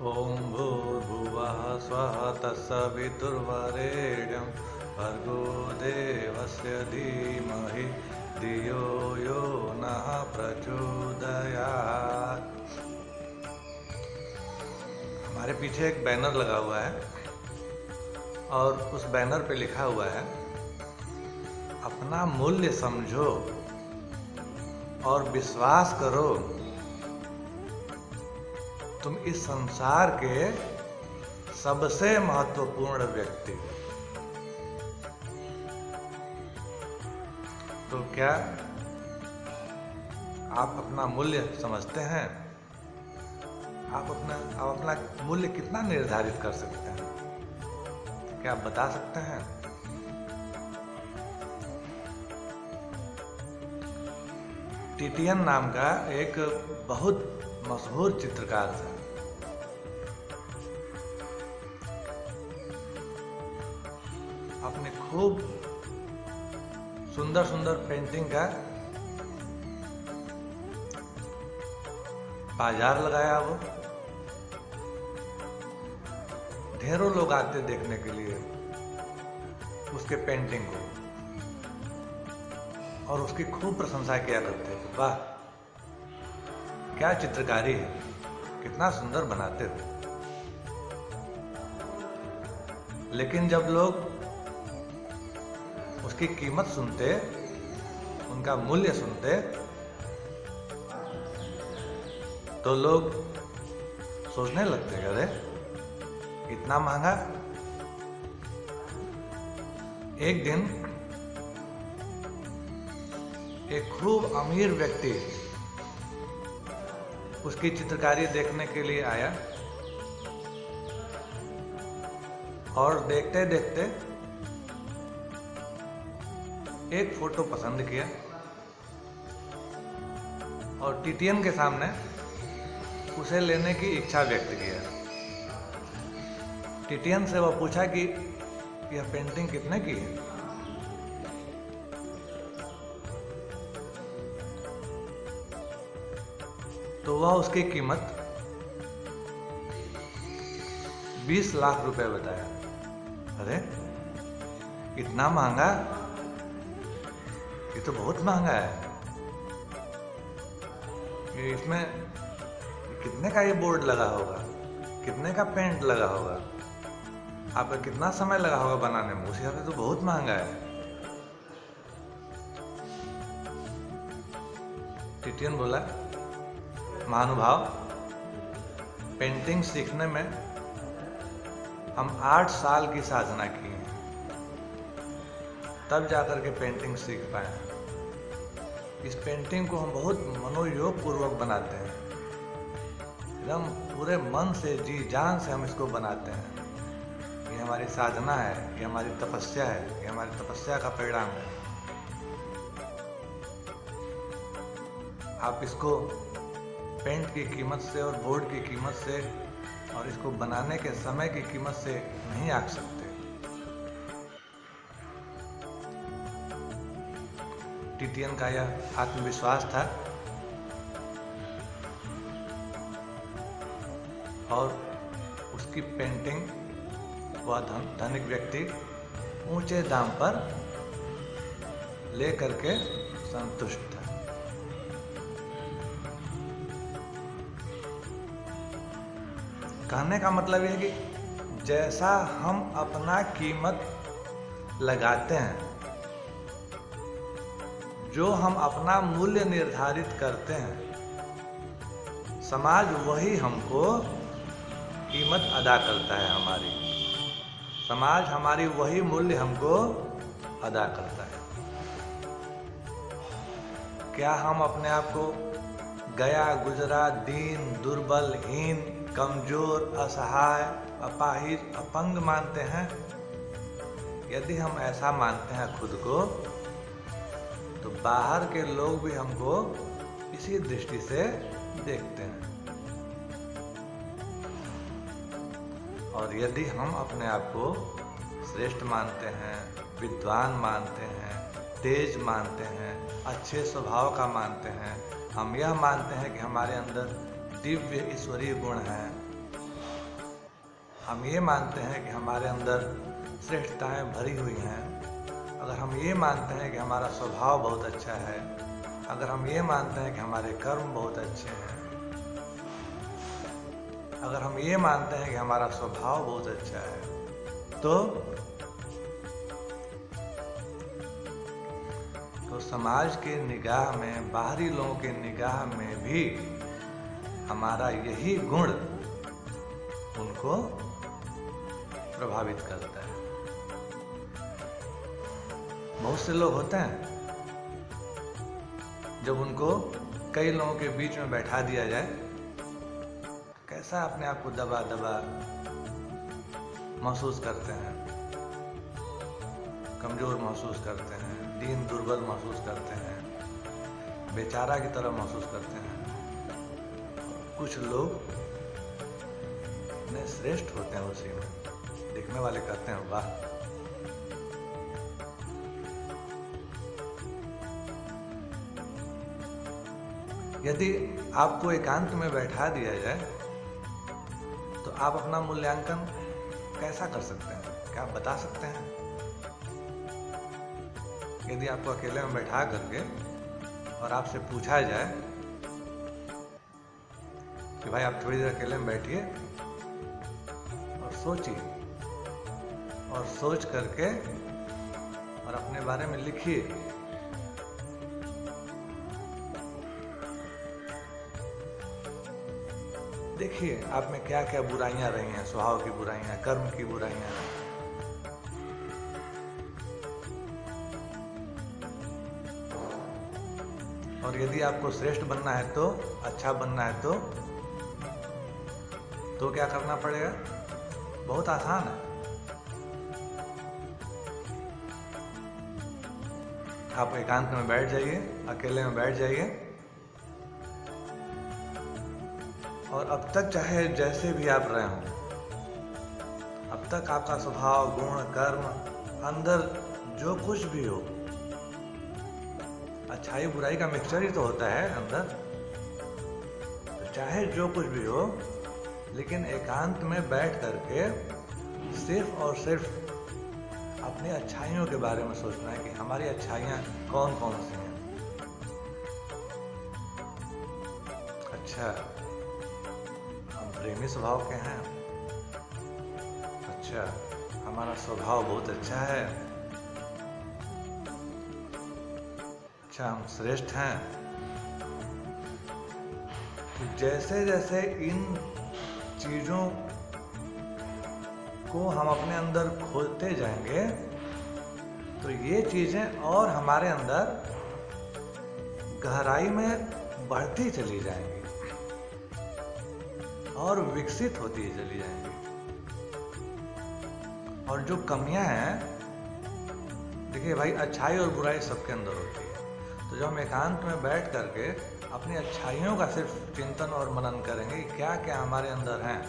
ॐ भूर्भुवः स्वः तत्सवितुर्वरेण्यं भर्गो देवस्य धीमहि धियो यो नः प्रचोदयात्। हमारे पीछे एक बैनर लगा हुआ है और उस बैनर पे लिखा हुआ है, अपना मूल्य समझो और विश्वास करो, तुम इस संसार के सबसे महत्वपूर्ण व्यक्ति हो। तो क्या आप अपना मूल्य समझते हैं? आप अपना मूल्य कितना निर्धारित कर सकते हैं? क्या आप बता सकते हैं? टिटियन नाम का एक बहुत मशहूर चित्रकार था। अपने खूब सुंदर सुंदर पेंटिंग का बाजार लगाया। वो ढेरों लोग आते देखने के लिए उसके पेंटिंग को और उसकी खूब प्रशंसा किया करते थे। वाह, क्या चित्रकारी है, कितना सुंदर बनाते थे। लेकिन जब लोग उसकी कीमत सुनते, उनका मूल्य सुनते, तो लोग सोचने लगते, अरे इतना महंगा। एक दिन एक खूब अमीर व्यक्ति उसकी चित्रकारी देखने के लिए आया और देखते देखते एक फोटो पसंद किया और टिटियन के सामने उसे लेने की इच्छा व्यक्त किया। टिटियन से वह पूछा कि यह पेंटिंग कितने की है? तो वह उसकी कीमत 20 लाख रुपए बताया। अरे इतना महंगा, ये तो बहुत महंगा है। इसमें कितने का ये बोर्ड लगा होगा, कितने का पेंट लगा होगा, आपका कितना समय लगा होगा बनाने में, उस हिसाब से तो बहुत महंगा है। टिटियन बोला, महानुभाव, पेंटिंग सीखने में हम 8 साल की साधना की है, तब जाकर के पेंटिंग सीख पाए। इस पेंटिंग को हम बहुत मनोयोग पूर्वक बनाते हैं, एकदम पूरे मन से, जी जान से हम इसको बनाते हैं। ये हमारी साधना है, ये हमारी तपस्या है, ये हमारी तपस्या का परिणाम है। आप इसको पेंट की कीमत से और बोर्ड की कीमत से और इसको बनाने के समय की कीमत से नहीं आंक सकते। टिटियन का यह आत्मविश्वास था और उसकी पेंटिंग वह धनिक व्यक्ति ऊंचे दाम पर ले करके संतुष्ट था। कहने का मतलब यह है कि जैसा हम अपना कीमत लगाते हैं, जो हम अपना मूल्य निर्धारित करते हैं, समाज वही हमको कीमत अदा करता है। हमारी समाज हमारी वही मूल्य हमको अदा करता है। क्या हम अपने आप को गया गुजरा, दीन, दुर्बल, हीन, कमजोर, असहाय, अपाहिज, अपंग मानते हैं? यदि हम ऐसा मानते हैं खुद को, तो बाहर के लोग भी हमको इसी दृष्टि से देखते हैं। और यदि हम अपने आप को श्रेष्ठ मानते हैं, विद्वान मानते हैं, तेज मानते हैं, अच्छे स्वभाव का मानते हैं, हम यह मानते हैं कि हमारे अंदर दिव्य ईश्वरीय गुण हैं, हम ये मानते हैं कि हमारे अंदर श्रेष्ठताएं भरी हुई हैं, अगर हम ये मानते हैं कि हमारा स्वभाव बहुत अच्छा है, अगर हम ये मानते हैं कि हमारे कर्म बहुत अच्छे हैं, अगर हम ये मानते हैं कि हमारा स्वभाव बहुत अच्छा है, तो समाज के निगाह में, बाहरी लोगों के निगाह में भी हमारा यही गुण उनको प्रभावित करता है। बहुत से लोग होते हैं, जब उनको कई लोगों के बीच में बैठा दिया जाए, कैसा अपने आप को दबा दबा महसूस करते हैं, कमजोर महसूस करते हैं, दीन दुर्बल महसूस करते हैं, बेचारा की तरह महसूस करते हैं। कुछ लोग इतने श्रेष्ठ होते हैं उसी में, देखने वाले कहते हैं वाह। यदि आपको एकांत में बैठा दिया जाए तो आप अपना मूल्यांकन कैसा कर सकते हैं? क्या आप बता सकते हैं? यदि आपको अकेले में बैठा करके और आपसे पूछा जाए कि भाई आप थोड़ी देर अकेले में बैठिए और सोचिए, और सोच करके और अपने बारे में लिखिए, देखिए आप में क्या क्या बुराइयां रही हैं, स्वभाव की बुराइयां, कर्म की बुराइयां। और यदि आपको श्रेष्ठ बनना है, तो अच्छा बनना है, तो क्या करना पड़ेगा? बहुत आसान है। आप एकांत में बैठ जाइए, अकेले में बैठ जाइए, और अब तक चाहे जैसे भी आप रहे हों, अब तक आपका स्वभाव, गुण, कर्म, अंदर जो कुछ भी हो, अच्छाई बुराई का मिक्सचर ही तो होता है अंदर, तो चाहे जो कुछ भी हो, लेकिन एकांत में बैठ करके सिर्फ और सिर्फ अपनी अच्छाइयों के बारे में सोचना है कि हमारी अच्छाइयाँ कौन कौन सी हैं। अच्छा, हम प्रेमी स्वभाव के हैं। अच्छा, हमारा स्वभाव बहुत अच्छा है। अच्छा, हम श्रेष्ठ हैं। तो जैसे जैसे इन चीजों को हम अपने अंदर खोलते जाएंगे, तो ये चीजें और हमारे अंदर गहराई में बढ़ती चली जाएंगी और विकसित होती चली जाएंगी। और जो कमियां हैं, देखिए भाई, अच्छाई और बुराई सबके अंदर होती है। तो जब हम एकांत में बैठ करके अपनी अच्छाइयों का सिर्फ चिंतन और मनन करेंगे, क्या क्या हमारे अंदर हैं,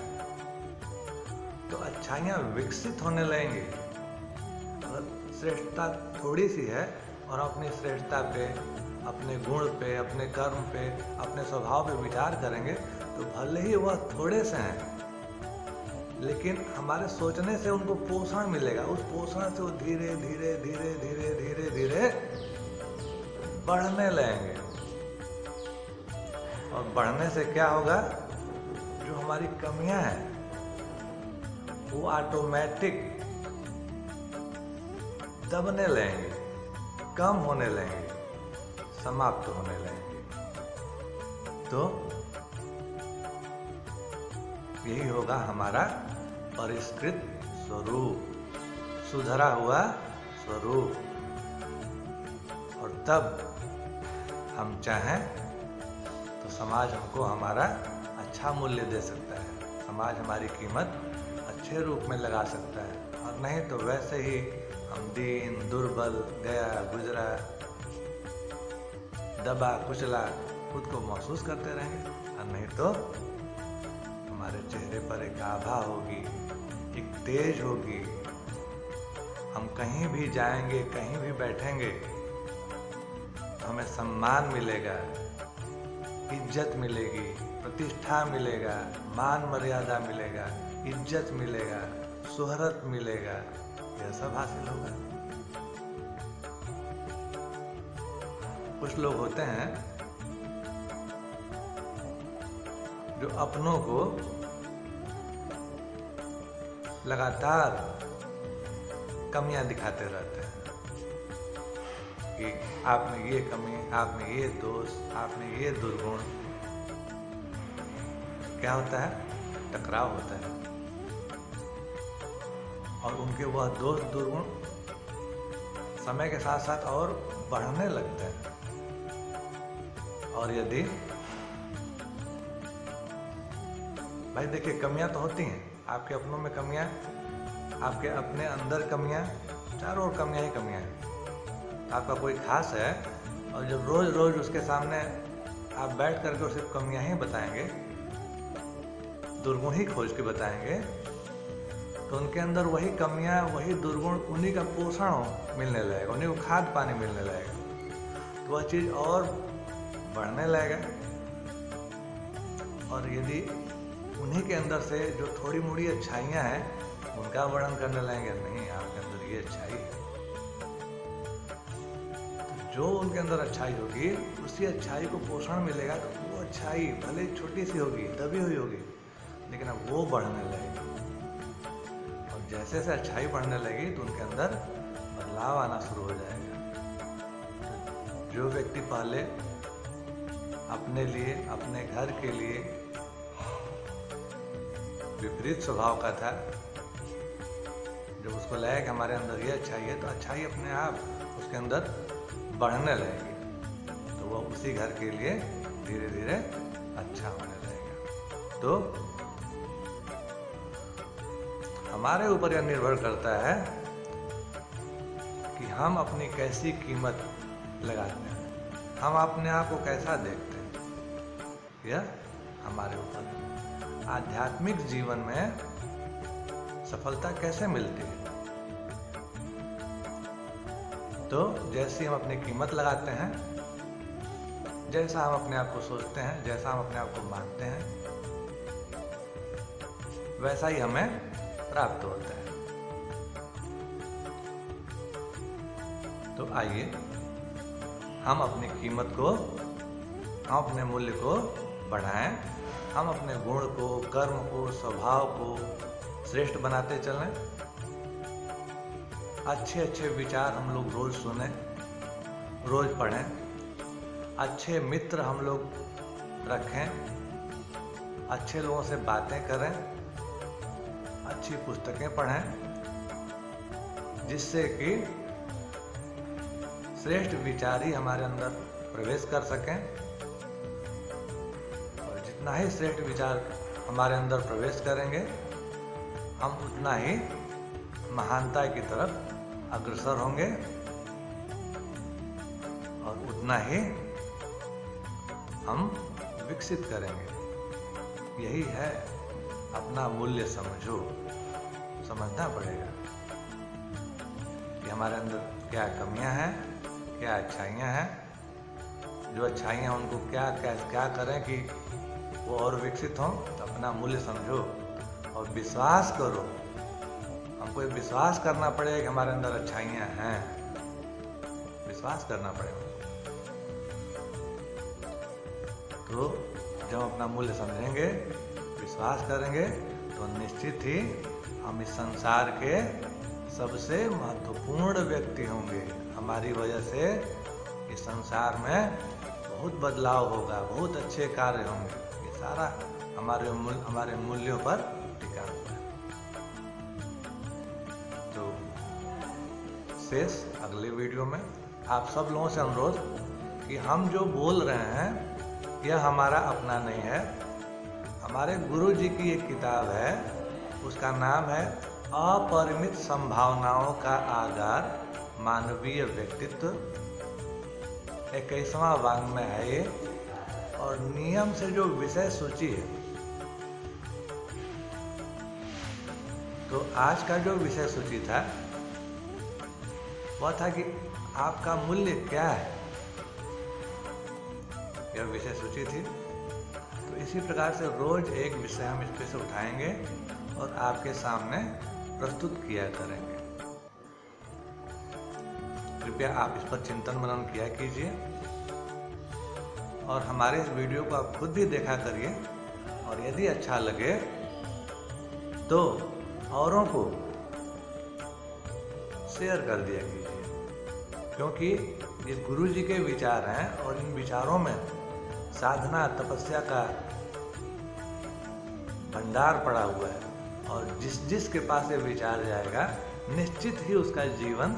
तो अच्छाइयाँ विकसित होने लगेंगी। अगर श्रेष्ठता थोड़ी सी है और हम अपनी श्रेष्ठता पे, अपने गुण पे, अपने कर्म पे, अपने स्वभाव पे विचार करेंगे, तो भले ही वह थोड़े से हैं, लेकिन हमारे सोचने से उनको पोषण मिलेगा। उस पोषण से वो धीरे धीरे धीरे धीरे धीरे धीरे बढ़ने लगेंगे। और बढ़ने से क्या होगा? जो हमारी कमियां हैं वो ऑटोमेटिक दबने लगेंगे, कम होने लगेंगे, समाप्त होने लगेंगे। तो यही होगा हमारा परिष्कृत स्वरूप, सुधरा हुआ स्वरूप। और तब हम चाहें तो समाज हमको हमारा अच्छा मूल्य दे सकता है, समाज हमारी कीमत अच्छे रूप में लगा सकता है। और नहीं तो वैसे ही हम दीन, दुर्बल, गया गुजरा, दबा कुचला खुद को महसूस करते रहेंगे। और नहीं तो हमारे चेहरे पर एक आभा होगी, एक तेज होगी। हम कहीं भी जाएंगे, कहीं भी बैठेंगे, हमें सम्मान मिलेगा, इज्जत मिलेगी, प्रतिष्ठा मिलेगा, मान मर्यादा मिलेगा, इज्जत मिलेगा, शोहरत मिलेगा, यह सब हासिल होगा। कुछ लोग होते हैं जो अपनों को लगातार कमियां दिखाते रहते हैं कि आप में ये कमी, आप में ये दोष, आप में ये दुर्गुण। क्या होता है? टकराव होता है और उनके वह दोष दुर्गुण समय के साथ साथ और बढ़ने लगते हैं। और यदि भाई देखिए, कमियां तो होती हैं, आपके अपनों में कमियां, आपके अपने अंदर कमियां, चारों ओर कमियां ही कमियां हैं। आपका कोई खास है और जब रोज रोज उसके सामने आप बैठ करके उसे कमियां ही बताएंगे, दुर्गुण ही खोज के बताएंगे, तो उनके अंदर वही कमियां, वही दुर्गुण, उन्हीं का पोषण मिलने लगेगा, उन्हीं को खाद पानी मिलने लगेगा, तो वह चीज़ और बढ़ने लगेगा। और यदि उन्हीं के अंदर से जो थोड़ी मोड़ी अच्छाइयाँ हैं उनका वर्णन करने लगेंगे, नहीं आपके अंदर ये अच्छाई है, तो जो उनके अंदर अच्छाई होगी उसी अच्छाई को पोषण मिलेगा, तो वो अच्छाई भले छोटी सी होगी, दबी हुई होगी, लेकिन अब वो बढ़ने लगेगी। और जैसे जैसे अच्छाई बढ़ने लगी तो उनके अंदर बदलाव आना शुरू हो जाएगा। तो जो व्यक्ति पहले अपने लिए, अपने घर के लिए विपरीत स्वभाव का था, जब उसको लगा कि हमारे अंदर ये अच्छाई है, तो अच्छाई अपने आप उसके अंदर बढ़ने लगेगी, तो वह उसी घर के लिए धीरे धीरे अच्छा होने लगेगा। तो हमारे ऊपर यह निर्भर करता है कि हम अपनी कैसी कीमत लगाते हैं, हम अपने आप को कैसा देखते हैं, यह हमारे ऊपर है। आध्यात्मिक जीवन में सफलता कैसे मिलती है? तो जैसी हम अपनी कीमत लगाते हैं, जैसा हम अपने आप को सोचते हैं, जैसा हम अपने आप को मानते हैं, वैसा ही हमें प्राप्त होता है। तो आइए हम अपनी कीमत को, हम अपने मूल्य को बढ़ाएं, हम अपने गुण को, कर्म को, स्वभाव को श्रेष्ठ बनाते चलें। अच्छे अच्छे विचार हम लोग रोज सुने, रोज पढ़ें, अच्छे मित्र हम लोग रखें, अच्छे लोगों से बातें करें, अच्छी पुस्तकें पढ़ें, जिससे कि श्रेष्ठ विचार ही हमारे अंदर प्रवेश कर सकें। और जितना ही श्रेष्ठ विचार हमारे अंदर प्रवेश करेंगे, हम उतना ही महानता की तरफ अग्रसर होंगे और उतना ही हम विकसित करेंगे। यही है अपना मूल्य समझो, समझना पड़ेगा कि हमारे अंदर क्या कमियां हैं, क्या अच्छाइयां हैं। जो अच्छाइयां उनको क्या करें कि वो और विकसित हों। तो अपना मूल्य समझो और विश्वास करो। हमको एक विश्वास करना पड़ेगा कि हमारे अंदर अच्छाइयां हैं, विश्वास करना पड़ेगा। तो जब अपना मूल्य समझेंगे, विश्वास करेंगे, तो निश्चित ही हम इस संसार के सबसे महत्वपूर्ण व्यक्ति होंगे। हमारी वजह से इस संसार में बहुत बदलाव होगा, बहुत अच्छे कार्य होंगे। ये सारा हमारे मूल्यों पर टिका हुआ है। तो शेष अगले वीडियो में आप सब लोगों से अनुरोध कि हम जो बोल रहे हैं यह हमारा अपना नहीं है। हमारे गुरु जी की एक किताब है, उसका नाम है अपरिमित संभावनाओं का आधार मानवीय व्यक्तित्व। 21वां वाङ्मय है ये, और नियम से जो विषय सूची है, तो आज का जो विषय सूची था वह था कि आपका मूल्य क्या है, यह विषय सूची थी। तो इसी प्रकार से रोज एक विषय हम इस पे से उठाएंगे और आपके सामने प्रस्तुत किया करेंगे। कृपया आप इस पर चिंतन मनन किया कीजिए और हमारे इस वीडियो को आप खुद भी देखा करिए और यदि अच्छा लगे तो औरों को शेयर कर दिया कीजिए, क्योंकि ये गुरु जी के विचार हैं और इन विचारों में साधना तपस्या का भंडार पड़ा हुआ है और जिस के पास ये विचार जाएगा निश्चित ही उसका जीवन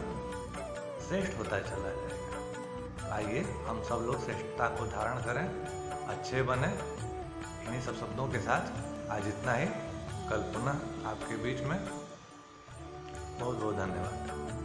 श्रेष्ठ होता चला जाएगा। आइए हम सब लोग श्रेष्ठता को धारण करें, अच्छे बने। इन्हीं सब शब्दों के साथ आज इतना ही। कल पुनः आपके बीच में। बहुत बहुत धन्यवाद।